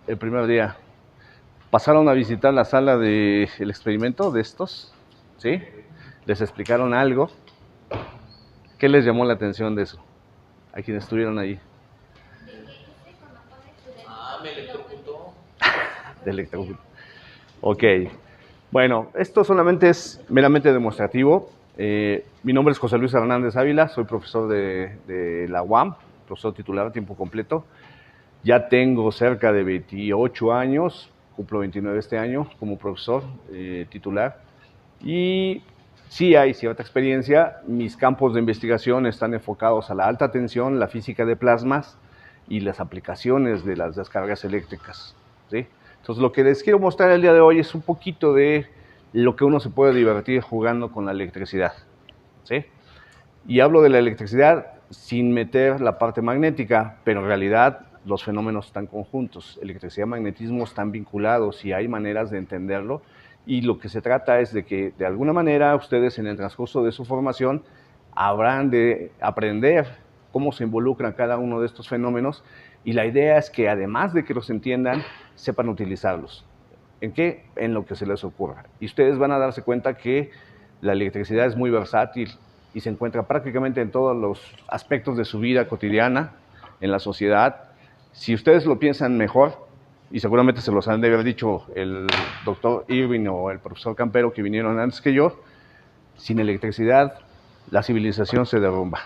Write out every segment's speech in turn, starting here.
el primer día. Pasaron a visitar la sala del experimento de estos, ¿sí? Les explicaron algo. ¿Qué les llamó la atención de eso? A quienes estuvieron ahí. Me electrocutó. De electrocuto. Ok. Bueno, esto solamente es meramente demostrativo. Mi nombre es José Luis Hernández Ávila, soy profesor de la UAM, profesor titular a tiempo completo. Ya tengo cerca de 28 años, cumplo 29 este año como profesor titular. Y sí hay cierta experiencia. Mis campos de investigación están enfocados a la alta tensión, la física de plasmas y las aplicaciones de las descargas eléctricas, ¿sí? Entonces, lo que les quiero mostrar el día de hoy es un poquito de lo que uno se puede divertir jugando con la electricidad, ¿sí? Y hablo de la electricidad sin meter la parte magnética, pero en realidad los fenómenos están conjuntos. Electricidad y magnetismo están vinculados y hay maneras de entenderlo. Y lo que se trata es de que, de alguna manera, ustedes en el transcurso de su formación habrán de aprender cómo se involucran cada uno de estos fenómenos. Y la idea es que, además de que los entiendan, sepan utilizarlos. ¿En qué? En lo que se les ocurra. Y ustedes van a darse cuenta que la electricidad es muy versátil y se encuentra prácticamente en todos los aspectos de su vida cotidiana, en la sociedad. Si ustedes lo piensan mejor, y seguramente se los han de haber dicho el doctor Irving o el profesor Campero que vinieron antes que yo, sin electricidad la civilización se derrumba,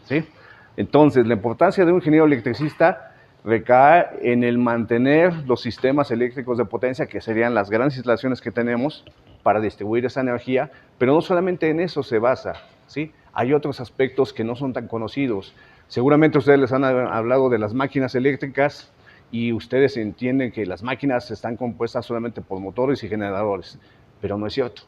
¿sí? Entonces, la importancia de un ingeniero electricista recae en el mantener los sistemas eléctricos de potencia, que serían las grandes instalaciones que tenemos para distribuir esa energía, pero no solamente en eso se basa, ¿sí? Hay otros aspectos que no son tan conocidos. Seguramente ustedes les han hablado de las máquinas eléctricas y ustedes entienden que las máquinas están compuestas solamente por motores y generadores, pero no es cierto,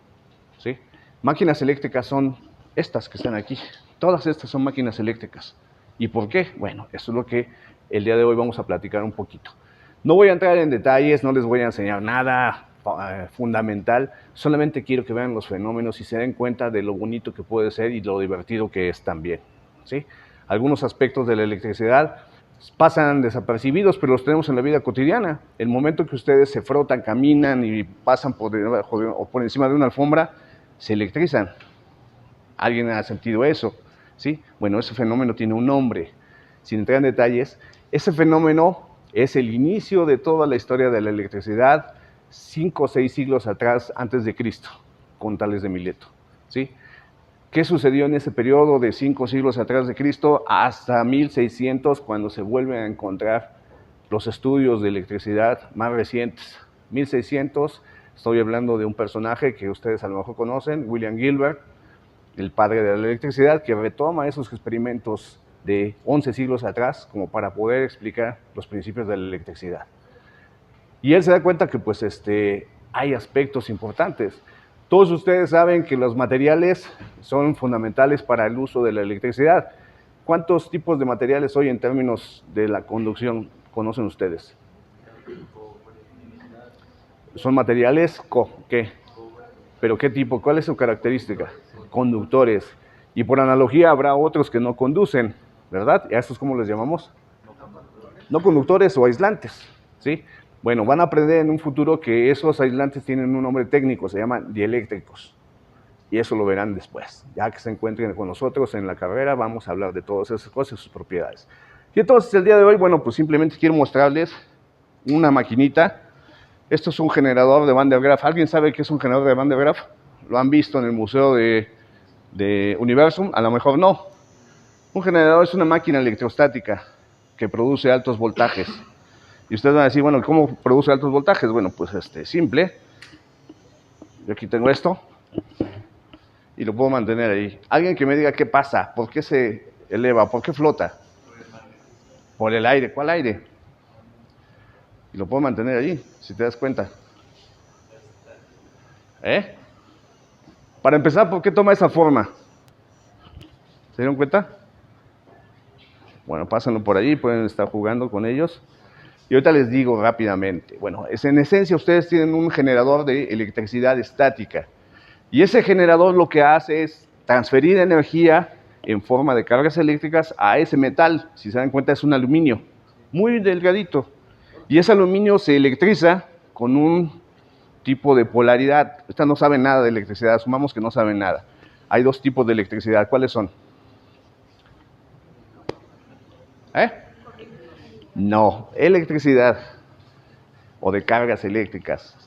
¿sí? Máquinas eléctricas son estas que están aquí. Todas estas son máquinas eléctricas. ¿Y por qué? Bueno, eso es lo que el día de hoy vamos a platicar un poquito. No voy a entrar en detalles, no les voy a enseñar nada fundamental, solamente quiero que vean los fenómenos y se den cuenta de lo bonito que puede ser y lo divertido que es también, ¿sí? Algunos aspectos de la electricidad pasan desapercibidos, pero los tenemos en la vida cotidiana. El momento que ustedes se frotan, caminan y pasan por encima de una alfombra, se electrizan. ¿Alguien ha sentido eso? ¿Sí? Bueno, ese fenómeno tiene un nombre. Sin entrar en detalles, ese fenómeno es el inicio de toda la historia de la electricidad 5 o 6 siglos atrás, antes de Cristo, con Tales de Mileto, ¿sí? ¿Qué sucedió en ese periodo de 5 siglos atrás de Cristo hasta 1600, cuando se vuelven a encontrar los estudios de electricidad más recientes? 1600, estoy hablando de un personaje que ustedes a lo mejor conocen, William Gilbert, el padre de la electricidad, que retoma esos experimentos de 11 siglos atrás como para poder explicar los principios de la electricidad. Y él se da cuenta que pues hay aspectos importantes. Todos ustedes saben que los materiales son fundamentales para el uso de la electricidad. ¿Cuántos tipos de materiales hoy en términos de la conducción conocen ustedes? Son materiales, ¿qué? ¿Pero qué tipo? ¿Cuál es su característica? Conductores. Y por analogía habrá otros que no conducen, ¿verdad? ¿Y a estos cómo les llamamos? No conductores o aislantes, ¿sí? Bueno, van a aprender en un futuro que esos aislantes tienen un nombre técnico, se llaman dieléctricos. Y eso lo verán después. Ya que se encuentren con nosotros en la carrera, vamos a hablar de todas esas cosas y sus propiedades. Y entonces el día de hoy, bueno, pues simplemente quiero mostrarles una maquinita. Esto es un generador de Van der Graaf. ¿Alguien sabe qué es un generador de Van der Graaf? ¿Lo han visto en el Museo de Universum? A lo mejor no. Un generador es una máquina electrostática que produce altos voltajes. Y ustedes van a decir, bueno, ¿cómo produce altos voltajes? Bueno, pues simple. Yo aquí tengo esto y lo puedo mantener ahí. Alguien que me diga qué pasa, por qué se eleva, por qué flota. Por el aire. ¿Cuál aire? Y lo puedo mantener allí, si te das cuenta. Para empezar, ¿por qué toma esa forma? ¿Se dieron cuenta? Bueno, pásenlo por allí, pueden estar jugando con ellos. Y ahorita les digo rápidamente. Bueno, en esencia ustedes tienen un generador de electricidad estática. Y ese generador lo que hace es transferir energía en forma de cargas eléctricas a ese metal. Si se dan cuenta, es un aluminio, muy delgadito. Y ese aluminio se electriza con un tipo de polaridad. Esta no sabe nada de electricidad, asumamos que no sabe nada. Hay dos tipos de electricidad, ¿cuáles son? No, electricidad o de cargas eléctricas.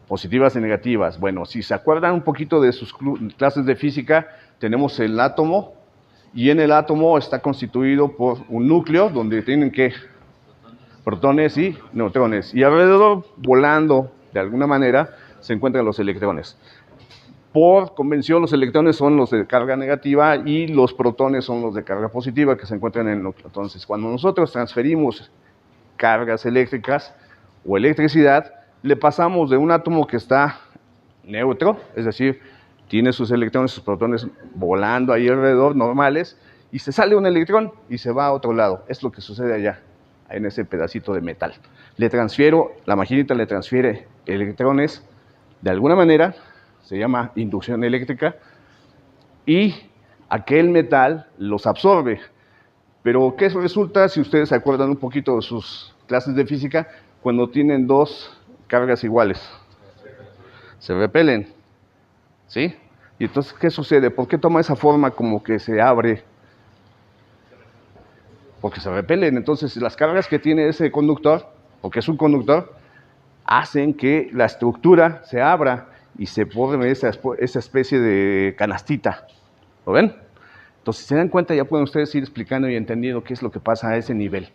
Positivas y negativas. Bueno, si se acuerdan un poquito de sus clases de física, tenemos el átomo y en el átomo está constituido por un núcleo donde tienen que protones y neutrones. Y alrededor, volando de alguna manera, se encuentran los electrones. Por convención, los electrones son los de carga negativa y los protones son los de carga positiva que se encuentran en el núcleo. Entonces, cuando nosotros transferimos cargas eléctricas o electricidad, le pasamos de un átomo que está neutro, es decir, tiene sus electrones, sus protones volando ahí alrededor, normales, y se sale un electrón y se va a otro lado. Es lo que sucede allá, en ese pedacito de metal. La maquinita le transfiere electrones de alguna manera, se llama inducción eléctrica, y aquel metal los absorbe. Pero, ¿qué resulta si ustedes se acuerdan un poquito de sus clases de física? Cuando tienen dos cargas iguales, se repelen, ¿sí? Y entonces, ¿qué sucede? ¿Por qué toma esa forma como que se abre? Porque se repelen. Entonces, las cargas que tiene ese conductor, porque es un conductor, hacen que la estructura se abra y se forme esa especie de canastita. ¿Lo ven? Entonces, si se dan cuenta, ya pueden ustedes ir explicando y entendiendo qué es lo que pasa a ese nivel.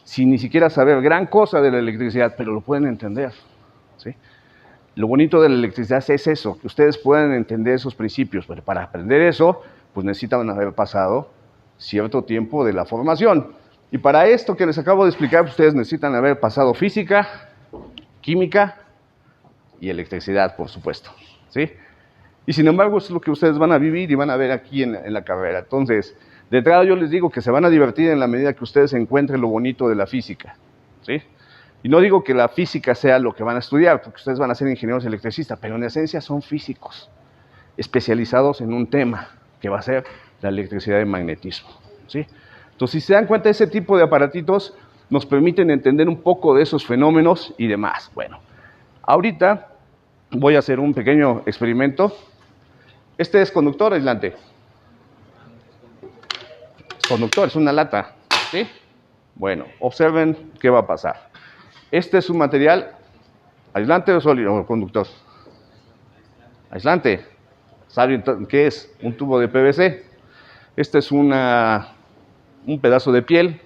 Sin ni siquiera saber gran cosa de la electricidad, pero lo pueden entender, ¿sí? Lo bonito de la electricidad es eso, que ustedes puedan entender esos principios. Pero para aprender eso, pues necesitan haber pasado cierto tiempo de la formación. Y para esto que les acabo de explicar, ustedes necesitan haber pasado física, química y electricidad, por supuesto, ¿sí? Y sin embargo, es lo que ustedes van a vivir y van a ver aquí en la carrera. Entonces, de entrada yo les digo que se van a divertir en la medida que ustedes encuentren lo bonito de la física, ¿sí? Y no digo que la física sea lo que van a estudiar, porque ustedes van a ser ingenieros electricistas, pero en esencia son físicos, especializados en un tema, que va a ser la electricidad y el magnetismo, ¿sí? Entonces, si se dan cuenta, ese tipo de aparatitos nos permiten entender un poco de esos fenómenos y demás. Bueno, ahorita voy a hacer un pequeño experimento. Este es conductor aislante. Conductor, es una lata, ¿sí? Bueno, observen qué va a pasar. Este es un material aislante o sólido, o conductor. Aislante. ¿Saben qué es? Un tubo de PVC. Este es un pedazo de piel.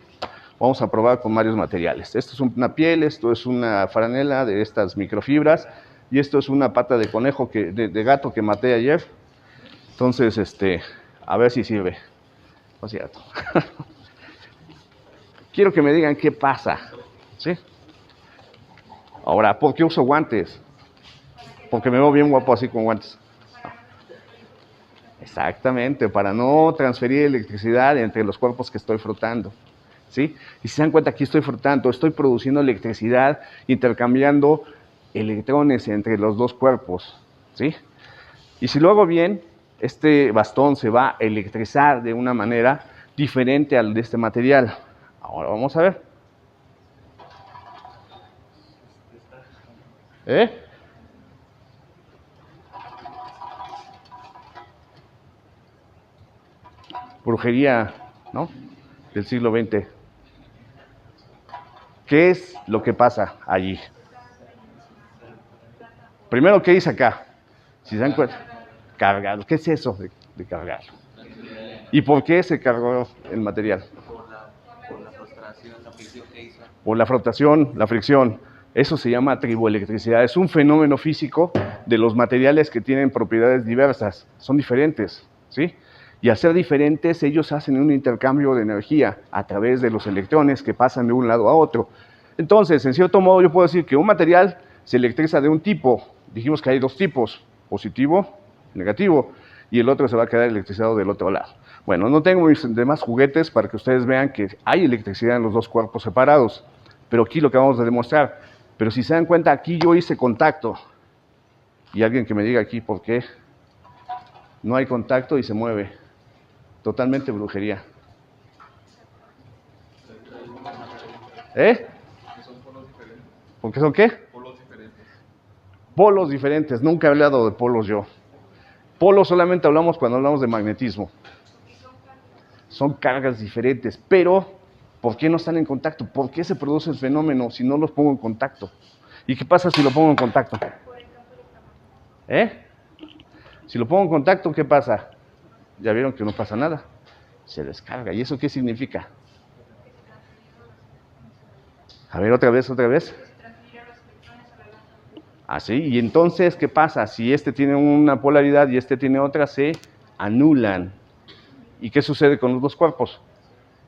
Vamos a probar con varios materiales. Esto es una piel, esto es una franela de estas microfibras y esto es una pata de conejo, de gato que maté ayer. Entonces, a ver si sirve. No es cierto. Quiero que me digan qué pasa, ¿sí? Ahora, ¿por qué uso guantes? Porque me veo bien guapo así con guantes. Exactamente, para no transferir electricidad entre los cuerpos que estoy frotando, ¿sí? Y si se dan cuenta, aquí estoy frotando, estoy produciendo electricidad, intercambiando electrones entre los dos cuerpos, ¿sí? Y si lo hago bien, este bastón se va a electrizar de una manera diferente al de este material. Ahora vamos a ver. Brujería, ¿no? Del siglo XX. ¿Qué es lo que pasa allí? Primero, ¿qué hice acá? Si se dan cuenta, cargarlo. ¿Qué es eso de cargarlo? ¿Y por qué se cargó el material? Por la frustración, la fricción que hizo. Por la frotación, la fricción. Eso se llama triboelectricidad. Es un fenómeno físico de los materiales que tienen propiedades diversas. Son diferentes, ¿sí? Y al ser diferentes, ellos hacen un intercambio de energía a través de los electrones que pasan de un lado a otro. Entonces, en cierto modo, yo puedo decir que un material se electriza de un tipo. Dijimos que hay dos tipos, positivo, negativo, y el otro se va a quedar electrizado del otro lado. Bueno, no tengo mis demás juguetes para que ustedes vean que hay electricidad en los dos cuerpos separados, pero aquí lo que vamos a demostrar. Pero si se dan cuenta, aquí yo hice contacto, y alguien que me diga aquí por qué no hay contacto y se mueve. Totalmente brujería. ¿Eh? ¿Por qué son qué? Polos diferentes. Nunca he hablado de polos yo. Polos solamente hablamos cuando hablamos de magnetismo. Son cargas diferentes, pero ¿por qué no están en contacto? ¿Por qué se produce el fenómeno si no los pongo en contacto? ¿Y qué pasa si lo pongo en contacto? Si lo pongo en contacto, ¿qué pasa? Ya vieron que no pasa nada. Se descarga. ¿Y eso qué significa? A ver, otra vez. Así, y entonces, ¿qué pasa? Si este tiene una polaridad y este tiene otra, se anulan. ¿Y qué sucede con los dos cuerpos?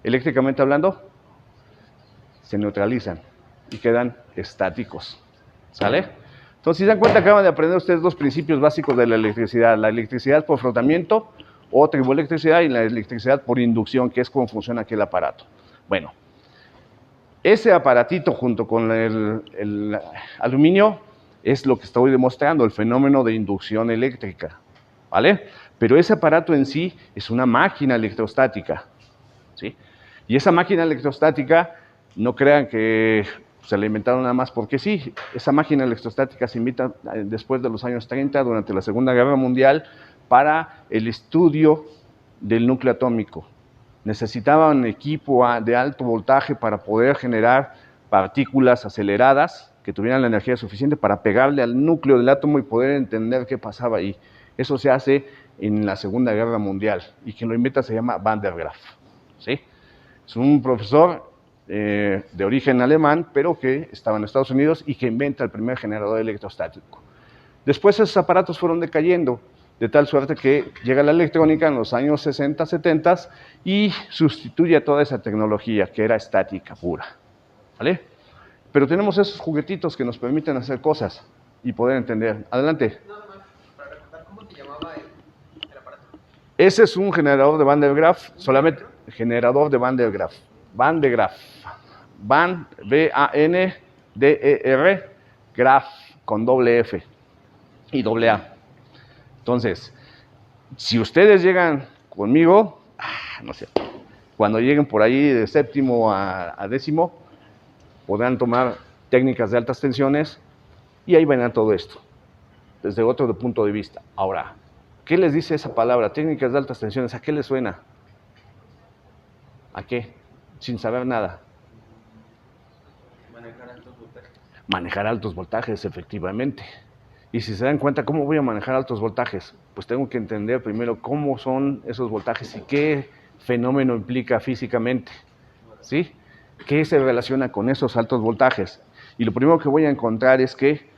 Eléctricamente hablando, se neutralizan y quedan estáticos. ¿Sale? Entonces, si se dan cuenta, acaban de aprender ustedes dos principios básicos de la electricidad. La electricidad por frotamiento o triboelectricidad y la electricidad por inducción, que es cómo funciona aquel aparato. Bueno, ese aparatito junto con el aluminio es lo que estoy demostrando, el fenómeno de inducción eléctrica, ¿vale? Pero ese aparato en sí es una máquina electrostática, ¿sí? Y esa máquina electrostática, no crean que se la inventaron nada más porque sí. Esa máquina electrostática se inventa después de los años 30, durante la Segunda Guerra Mundial, para el estudio del núcleo atómico. Necesitaban equipo de alto voltaje para poder generar partículas aceleradas que tuvieran la energía suficiente para pegarle al núcleo del átomo y poder entender qué pasaba ahí. Eso se hace en la Segunda Guerra Mundial y quien lo inventa se llama Van der Graaf, ¿sí? Es un profesor de origen alemán, pero que estaba en Estados Unidos y que inventa el primer generador electrostático. Después esos aparatos fueron decayendo, de tal suerte que llega la electrónica en los años 60, 70 y sustituye a toda esa tecnología que era estática pura, ¿vale? Pero tenemos esos juguetitos que nos permiten hacer cosas y poder entender. Adelante. Nada más, para recordar, ¿cómo se llamaba el aparato? Ese es un generador de Van der Graaf, solamente generador de Van der Graaf. Van der Graaf. Van, B-A-N-D-E-R, Graaf, con doble F y doble A. Entonces, si ustedes llegan conmigo, no sé, cuando lleguen por ahí de séptimo a décimo, podrán tomar técnicas de altas tensiones y ahí verán todo esto, desde otro punto de vista. Ahora, ¿qué les dice esa palabra? Técnicas de altas tensiones, ¿a qué les suena? ¿A qué? Sin saber nada. Manejar altos voltajes. Manejar altos voltajes, efectivamente. Y si se dan cuenta, ¿cómo voy a manejar altos voltajes? Pues tengo que entender primero cómo son esos voltajes y qué fenómeno implica físicamente, ¿sí? ¿Qué se relaciona con esos altos voltajes? Y lo primero que voy a encontrar es que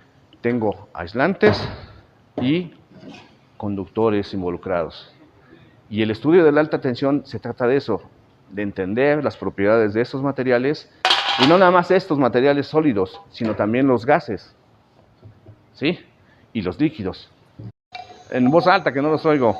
tengo aislantes y conductores involucrados. Y el estudio de la alta tensión se trata de eso, de entender las propiedades de estos materiales, y no nada más estos materiales sólidos, sino también los gases, ¿sí? Y los líquidos. En voz alta, que no los oigo.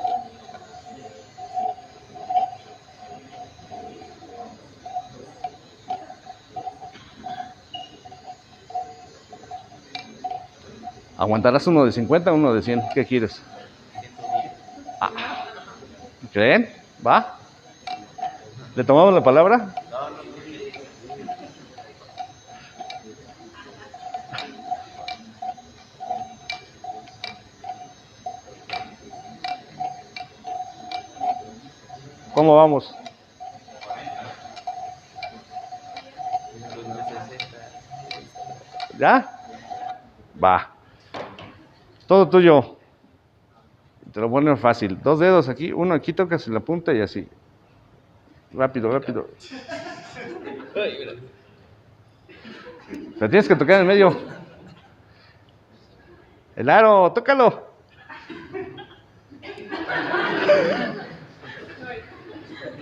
¿Aguantarás uno de 50 o uno de 100? ¿Qué quieres? ¿Creen? ¿Va? ¿Le tomamos la palabra? ¿Cómo vamos? ¿Ya? Va. Todo tuyo. Te lo ponen fácil. 2 dedos aquí, uno aquí, tocas en la punta y así. Rápido, rápido. Te tienes que tocar en el medio. El aro, tócalo.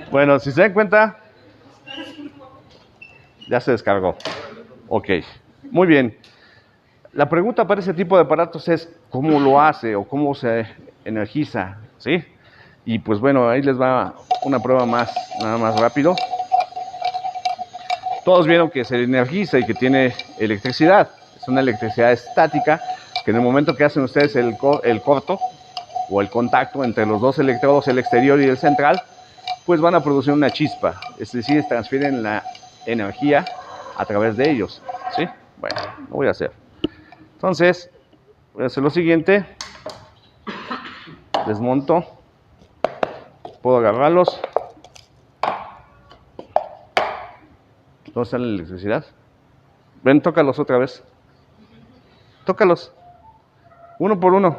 Bueno, si se dan cuenta, ya se descargó. Ok, muy bien. La pregunta para ese tipo de aparatos es cómo lo hace o cómo se energiza, ¿sí? Y pues bueno, ahí les va una prueba más, nada más rápido. Todos vieron que se energiza y que tiene electricidad. Es una electricidad estática que en el momento que hacen ustedes el corto o el contacto entre los dos electrodos, el exterior y el central, pues van a producir una chispa. Es decir, transfieren la energía a través de ellos, ¿sí? Bueno, lo voy a hacer. Entonces, voy a hacer lo siguiente. Desmonto. Puedo agarrarlos. ¿Dónde está la electricidad? Ven, tócalos otra vez. Tócalos. Uno por uno.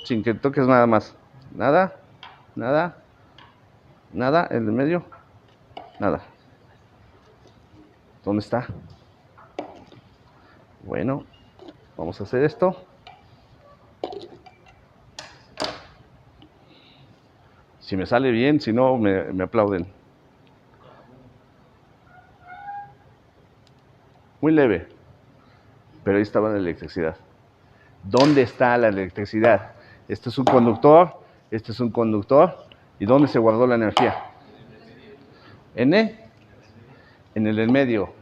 Sin que toques nada más. Nada. Nada. Nada. El de medio. Nada. ¿Dónde está? Bueno, vamos a hacer esto. Si me sale bien, si no, me aplauden. Muy leve. Pero ahí estaba la electricidad. ¿Dónde está la electricidad? Este es un conductor, este es un conductor. ¿Y dónde se guardó la energía? En el del medio.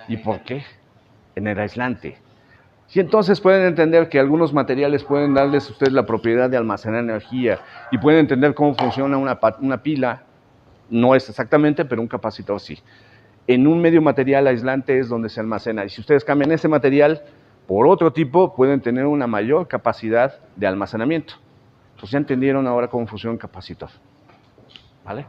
¿Y por qué? En el aislante. Y entonces pueden entender que algunos materiales pueden darles a ustedes la propiedad de almacenar energía y pueden entender cómo funciona una pila. No es exactamente, pero un capacitor sí. En un medio material aislante es donde se almacena. Y si ustedes cambian ese material por otro tipo, pueden tener una mayor capacidad de almacenamiento. Entonces ya entendieron ahora cómo funciona un capacitor. ¿Vale?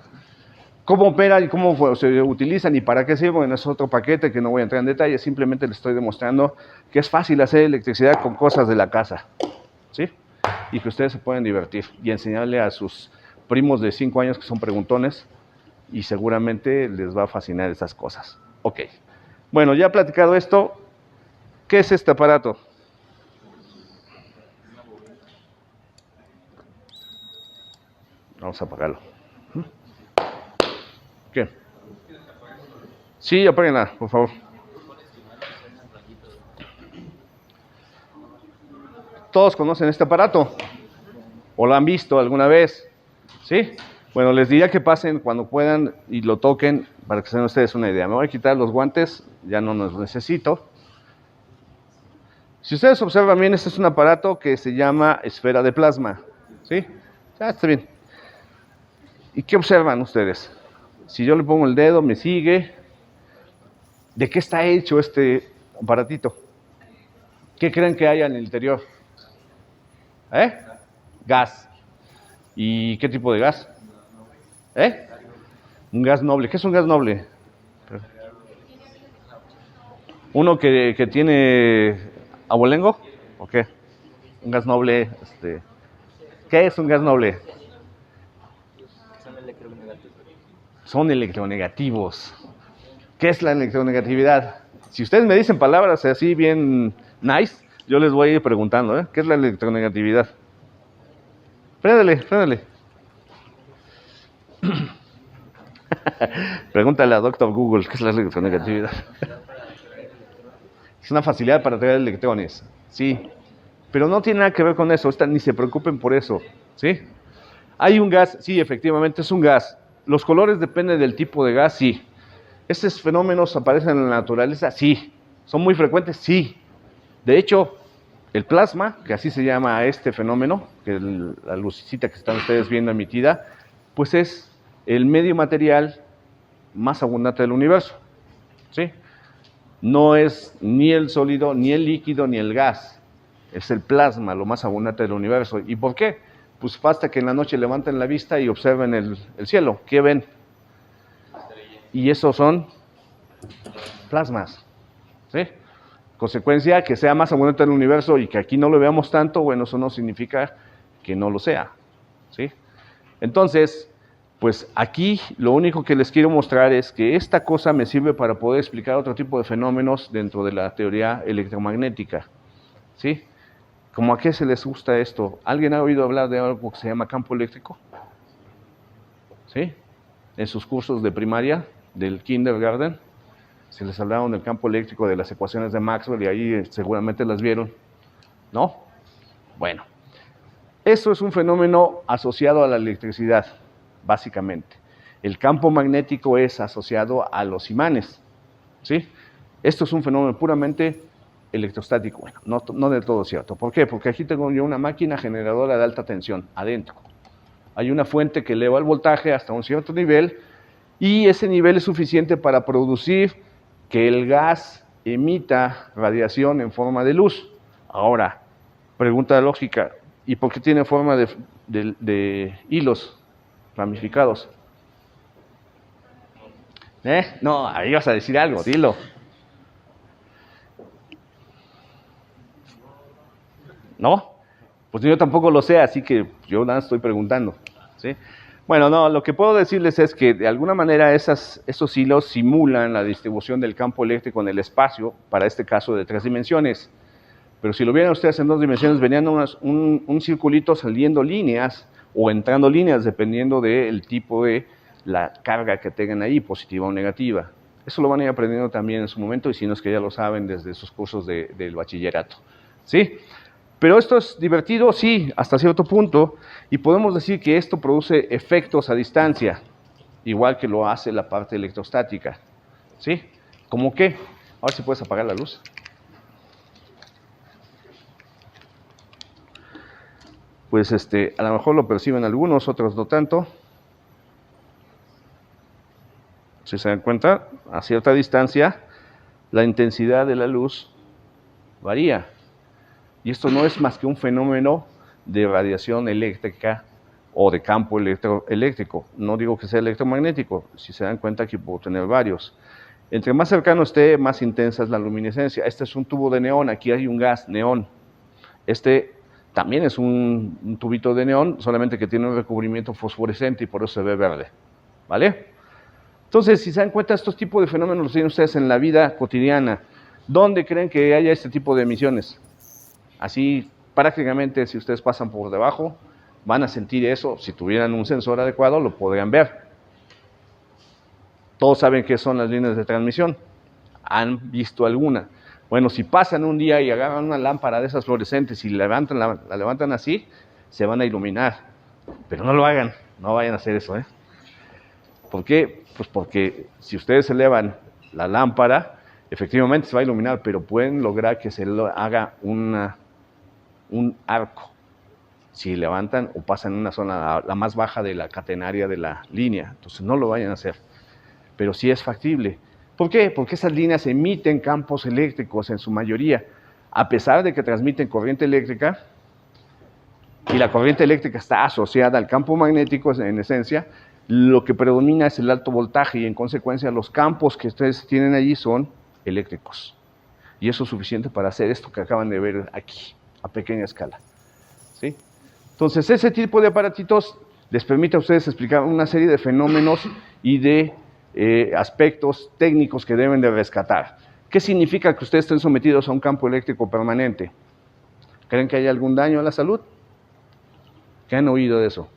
¿Cómo opera y cómo se utilizan y para qué sirven? Es otro paquete que no voy a entrar en detalle, simplemente les estoy demostrando que es fácil hacer electricidad con cosas de la casa, ¿sí? Y que ustedes se pueden divertir y enseñarle a sus primos de 5 años que son preguntones y seguramente les va a fascinar esas cosas. Ok, bueno, ya platicado esto, ¿qué es este aparato? Vamos a apagarlo. ¿Qué? Sí, apáguenla, por favor. ¿Todos conocen este aparato? ¿O lo han visto alguna vez? ¿Sí? Bueno, les diría que pasen cuando puedan y lo toquen para que se den ustedes una idea. Me voy a quitar los guantes, ya no los necesito. Si ustedes observan bien, este es un aparato que se llama esfera de plasma. ¿Sí? Ya está bien. ¿Y qué observan ustedes? Si yo le pongo el dedo, me sigue. ¿De qué está hecho este aparatito? ¿Qué creen que haya en el interior? Gas. ¿Y qué tipo de gas? Un gas noble. ¿Qué es un gas noble? ¿Uno que tiene abolengo? ¿O qué? Un gas noble, ¿qué es un gas noble? Son electronegativos. Son electronegativos. ¿Qué es la electronegatividad? Si ustedes me dicen palabras así bien nice, yo les voy a ir preguntando, ¿qué es la electronegatividad? Préndele. Pregúntale a Dr. Google, ¿qué es la electronegatividad? Es una facilidad para traer electrones, sí. Pero no tiene nada que ver con eso, ni se preocupen por eso, ¿sí? Hay un gas, sí, efectivamente es un gas. Los colores dependen del tipo de gas, sí. ¿Estos fenómenos aparecen en la naturaleza? Sí. ¿Son muy frecuentes? Sí. De hecho, el plasma, que así se llama a este fenómeno, que es la lucecita que están ustedes viendo emitida, pues es el medio material más abundante del universo, ¿sí? No es ni el sólido, ni el líquido, ni el gas. Es el plasma, lo más abundante del universo. ¿Y por qué? Pues basta que en la noche levanten la vista y observen el cielo. ¿Qué ven? Y esos son plasmas, ¿sí? Consecuencia, que sea más abundante el universo y que aquí no lo veamos tanto, bueno, eso no significa que no lo sea, ¿sí? Entonces, pues aquí lo único que les quiero mostrar es que esta cosa me sirve para poder explicar otro tipo de fenómenos dentro de la teoría electromagnética, ¿sí? ¿Cómo a qué se les gusta esto? ¿Alguien ha oído hablar de algo que se llama campo eléctrico? ¿Sí? En sus cursos de primaria, del kindergarten, se les hablaron del campo eléctrico, de las ecuaciones de Maxwell, y ahí seguramente las vieron, ¿no? Bueno, eso es un fenómeno asociado a la electricidad, básicamente. El campo magnético es asociado a los imanes, ¿sí? Esto es un fenómeno puramente electrostático. Bueno, no del todo cierto. ¿Por qué? Porque aquí tengo yo una máquina generadora de alta tensión adentro. Hay una fuente que eleva el voltaje hasta un cierto nivel y ese nivel es suficiente para producir que el gas emita radiación en forma de luz. Ahora, pregunta lógica, ¿y por qué tiene forma de hilos ramificados? No, ahí vas a decir algo, dilo. ¿No? Pues yo tampoco lo sé, así que yo nada estoy preguntando, ¿sí? Bueno, no, lo que puedo decirles es que de alguna manera esos hilos simulan la distribución del campo eléctrico en el espacio, para este caso de 3 dimensiones. Pero si lo vieran ustedes en 2 dimensiones, venían un circulito saliendo líneas o entrando líneas, dependiendo del tipo de la carga que tengan ahí, positiva o negativa. Eso lo van a ir aprendiendo también en su momento, y si no es que ya lo saben desde sus cursos del bachillerato, ¿sí? Pero esto es divertido, sí, hasta cierto punto, y podemos decir que esto produce efectos a distancia, igual que lo hace la parte electrostática, ¿sí? ¿Cómo qué? A ver si puedes apagar la luz. Pues a lo mejor lo perciben algunos, otros no tanto. Si se dan cuenta, a cierta distancia, la intensidad de la luz varía. Y esto no es más que un fenómeno de radiación eléctrica o de campo eléctrico. No digo que sea electromagnético, si se dan cuenta aquí puedo tener varios. Entre más cercano esté, más intensa es la luminiscencia. Este es un tubo de neón, aquí hay un gas neón. Este también es un tubito de neón, solamente que tiene un recubrimiento fosforescente y por eso se ve verde, ¿vale? Entonces, si se dan cuenta, estos tipos de fenómenos los tienen ustedes en la vida cotidiana. ¿Dónde creen que haya este tipo de emisiones? Así, prácticamente, si ustedes pasan por debajo, van a sentir eso. Si tuvieran un sensor adecuado, lo podrían ver. Todos saben qué son las líneas de transmisión. ¿Han visto alguna? Bueno, si pasan un día y agarran una lámpara de esas fluorescentes y la levantan así, se van a iluminar. Pero no lo hagan, no vayan a hacer eso, ¿eh? ¿Por qué? Pues porque si ustedes elevan la lámpara, efectivamente se va a iluminar, pero pueden lograr que se haga un arco. Si levantan o pasan en una zona, la más baja de la catenaria de la línea, entonces no lo vayan a hacer. Pero sí es factible. ¿Por qué? Porque esas líneas emiten campos eléctricos en su mayoría, a pesar de que transmiten corriente eléctrica, y la corriente eléctrica está asociada al campo magnético en esencia. Lo que predomina es el alto voltaje y en consecuencia los campos que ustedes tienen allí son eléctricos. Y eso es suficiente para hacer esto que acaban de ver aquí, a pequeña escala, ¿sí? Entonces, ese tipo de aparatitos les permite a ustedes explicar una serie de fenómenos y de aspectos técnicos que deben de rescatar. ¿Qué significa que ustedes estén sometidos a un campo eléctrico permanente? ¿Creen que hay algún daño a la salud? ¿Qué han oído de eso?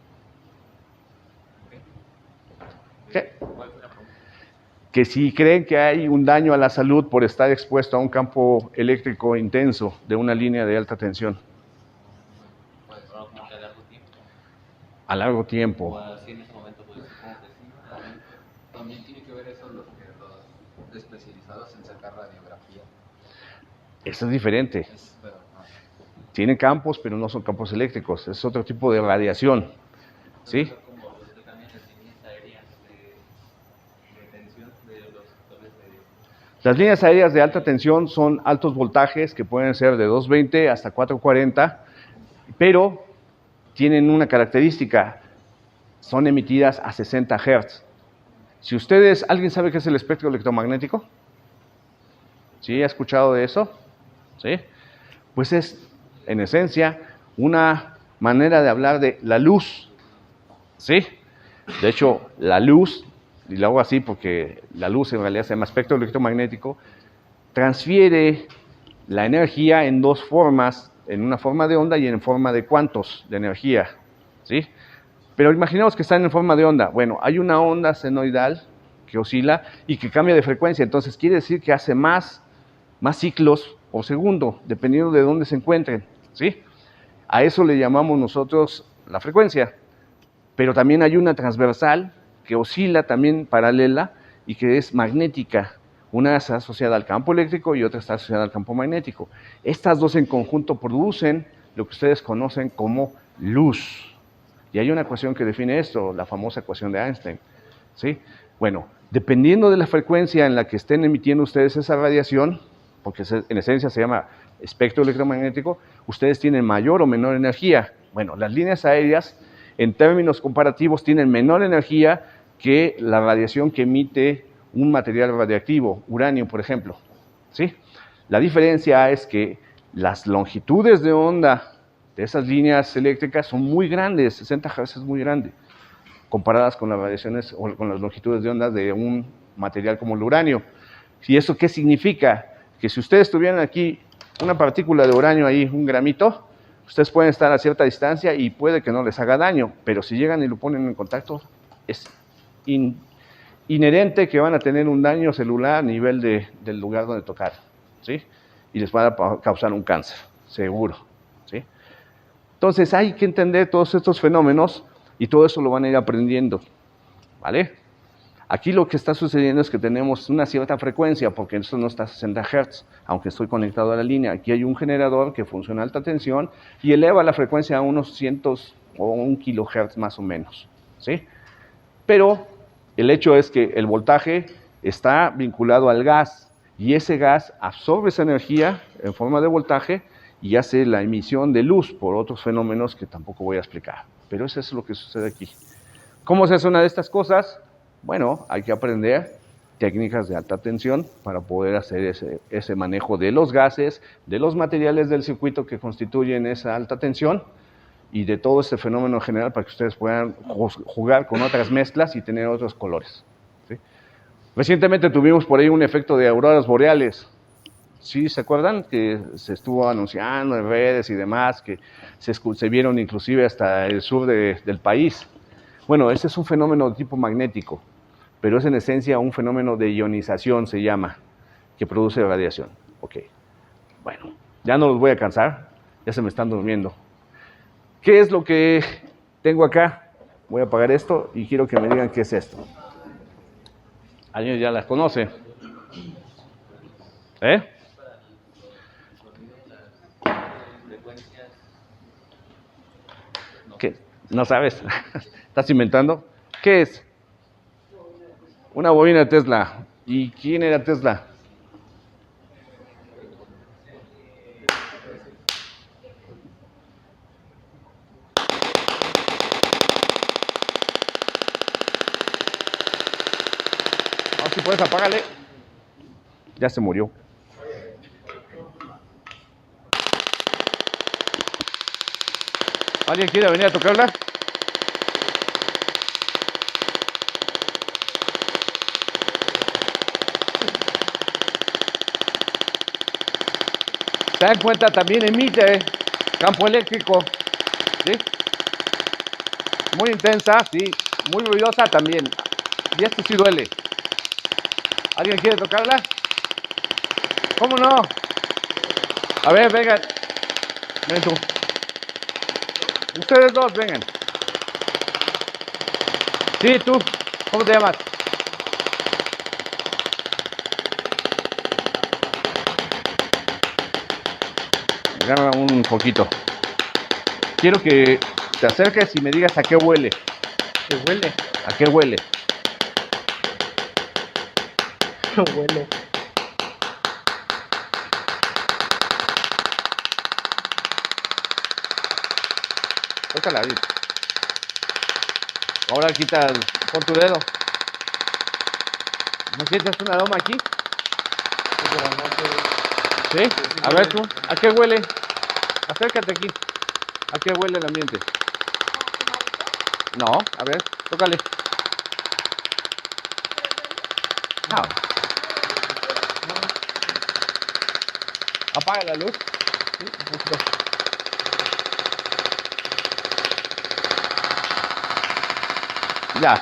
¿Qué? Que si creen que hay un daño a la salud por estar expuesto a un campo eléctrico intenso de una línea de alta tensión. Pues como que a largo tiempo. A largo tiempo. O así en ese momento, pues supongo que sí. También tiene que ver eso los especializados en sacar radiografía. Eso es diferente. Pero, Tienen campos, pero no son campos eléctricos. Es otro tipo de radiación, ¿sí? Son como también las líneas aéreas de tensión de los sectores de... Las líneas aéreas de alta tensión son altos voltajes que pueden ser de 220 hasta 440, pero tienen una característica: son emitidas a 60 Hz. Si ustedes, ¿alguien sabe qué es el espectro electromagnético? ¿Sí? ¿Ha escuchado de eso? ¿Sí? Pues es, en esencia, una manera de hablar de la luz, ¿sí? De hecho, la luz, y lo hago así porque la luz en realidad se llama espectro electromagnético, transfiere la energía en dos formas, en una forma de onda y en forma de cuantos de energía, ¿sí? Pero imaginemos que están en forma de onda. Bueno, hay una onda senoidal que oscila y que cambia de frecuencia, entonces quiere decir que hace más ciclos por segundo, dependiendo de dónde se encuentren, ¿sí? A eso le llamamos nosotros la frecuencia. Pero también hay una transversal que oscila también paralela y que es magnética. Una está asociada al campo eléctrico y otra está asociada al campo magnético. Estas dos en conjunto producen lo que ustedes conocen como luz. Y hay una ecuación que define esto, la famosa ecuación de Einstein, ¿sí? Bueno, dependiendo de la frecuencia en la que estén emitiendo ustedes esa radiación, porque en esencia se llama espectro electromagnético, ustedes tienen mayor o menor energía. Bueno, las líneas aéreas, en términos comparativos, tienen menor energía que la radiación que emite un material radiactivo, uranio, por ejemplo. ¿Sí? La diferencia es que las longitudes de onda de esas líneas eléctricas son muy grandes, 60 Hz es muy grande, comparadas con las radiaciones o con las longitudes de onda de un material como el uranio. ¿Y eso qué significa? Que si ustedes tuvieran aquí una partícula de uranio ahí, un gramito, ustedes pueden estar a cierta distancia y puede que no les haga daño, pero si llegan y lo ponen en contacto, es inherente que van a tener un daño celular a nivel del lugar donde tocar, ¿sí? Y les va a causar un cáncer, seguro, ¿sí? Entonces hay que entender todos estos fenómenos y todo eso lo van a ir aprendiendo, ¿vale? Aquí lo que está sucediendo es que tenemos una cierta frecuencia, porque esto no está a 60 Hz, aunque estoy conectado a la línea. Aquí hay un generador que funciona a alta tensión y eleva la frecuencia a unos cientos o 1 kHz más o menos, ¿sí? Pero el hecho es que el voltaje está vinculado al gas y ese gas absorbe esa energía en forma de voltaje y hace la emisión de luz por otros fenómenos que tampoco voy a explicar. Pero eso es lo que sucede aquí. ¿Cómo se hace una de estas cosas? Bueno, hay que aprender técnicas de alta tensión para poder hacer ese manejo de los gases, de los materiales del circuito que constituyen esa alta tensión y de todo ese fenómeno en general para que ustedes puedan jugar con otras mezclas y tener otros colores, ¿sí? Recientemente tuvimos por ahí un efecto de auroras boreales. ¿Sí se acuerdan? Que se estuvo anunciando en redes y demás, que se vieron inclusive hasta el sur del país. Bueno, ese es un fenómeno de tipo magnético, pero es en esencia un fenómeno de ionización, se llama, que produce radiación. Ok, bueno, ya no los voy a cansar, ya se me están durmiendo. ¿Qué es lo que tengo acá? Voy a apagar esto y quiero que me digan qué es esto. ¿Alguien ya las conoce? ¿Eh? ¿Qué? ¿No sabes? ¿Estás inventando? ¿Qué es? Una bobina de Tesla. ¿Y quién era Tesla? No, si puedes, apágale. Ya se murió. ¿Alguien quiere venir a tocarla? ¿Se dan cuenta? También emite campo eléctrico, ¿sí? Muy intensa, sí. Muy ruidosa también. Y esto sí duele. ¿Alguien quiere tocarla? ¿Cómo no? A ver, vengan. Ven tú. Ustedes dos, vengan. Sí, tú. ¿Cómo te llamas? Agarra un poquito. Quiero que te acerques y me digas a qué huele. ¿Qué huele? ¿A qué huele? Huele. Tócala ahí. Ahora quita con tu dedo. ¿No sientes un aroma aquí? ¿Sí? A ver tú, ¿a qué huele? Acércate aquí. ¿A qué huele el ambiente? No, a ver, tócale. No. Apaga la luz. Sí, un poquito. Ya.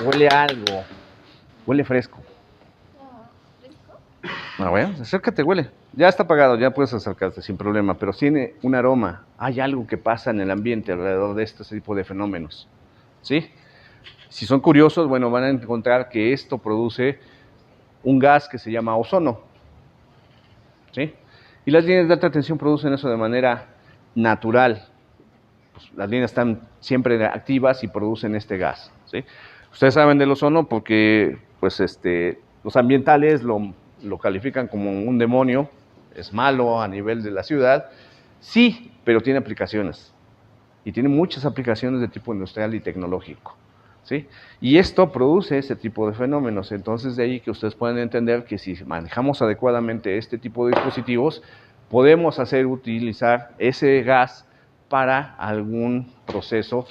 Huele a algo. Huele fresco. A ver, acércate, huele. Ya está apagado, ya puedes acercarte sin problema, pero tiene un aroma. Hay algo que pasa en el ambiente alrededor de este tipo de fenómenos, ¿sí? Si son curiosos, bueno, van a encontrar que esto produce un gas que se llama ozono, ¿sí? Y las líneas de alta tensión producen eso de manera natural, pues, las líneas están siempre activas y producen este gas, ¿sí? Ustedes saben del ozono porque pues, los ambientales lo califican como un demonio, es malo a nivel de la ciudad, sí, pero tiene aplicaciones. Y tiene muchas aplicaciones de tipo industrial y tecnológico, ¿sí? Y esto produce ese tipo de fenómenos. Entonces, de ahí que ustedes pueden entender que si manejamos adecuadamente este tipo de dispositivos, podemos utilizar ese gas para algún proceso,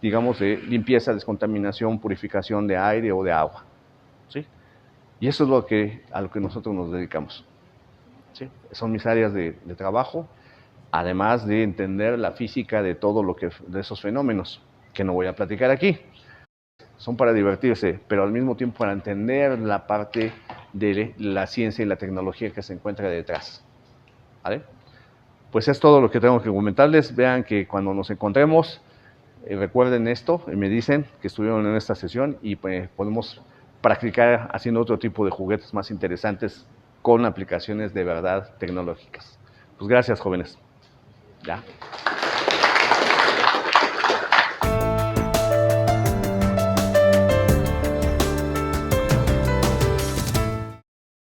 digamos, de limpieza, descontaminación, purificación de aire o de agua, ¿sí? Y eso es a lo que nosotros nos dedicamos, ¿sí? Son mis áreas de trabajo, además de entender la física de de esos fenómenos, que no voy a platicar aquí. Son para divertirse, pero al mismo tiempo para entender la parte de la ciencia y la tecnología que se encuentra detrás, ¿vale? Pues es todo lo que tengo que comentarles. Vean que cuando nos encontremos, recuerden esto y me dicen que estuvieron en esta sesión y pues, podemos practicar haciendo otro tipo de juguetes más interesantes con aplicaciones de verdad tecnológicas. Pues gracias, jóvenes. Ya.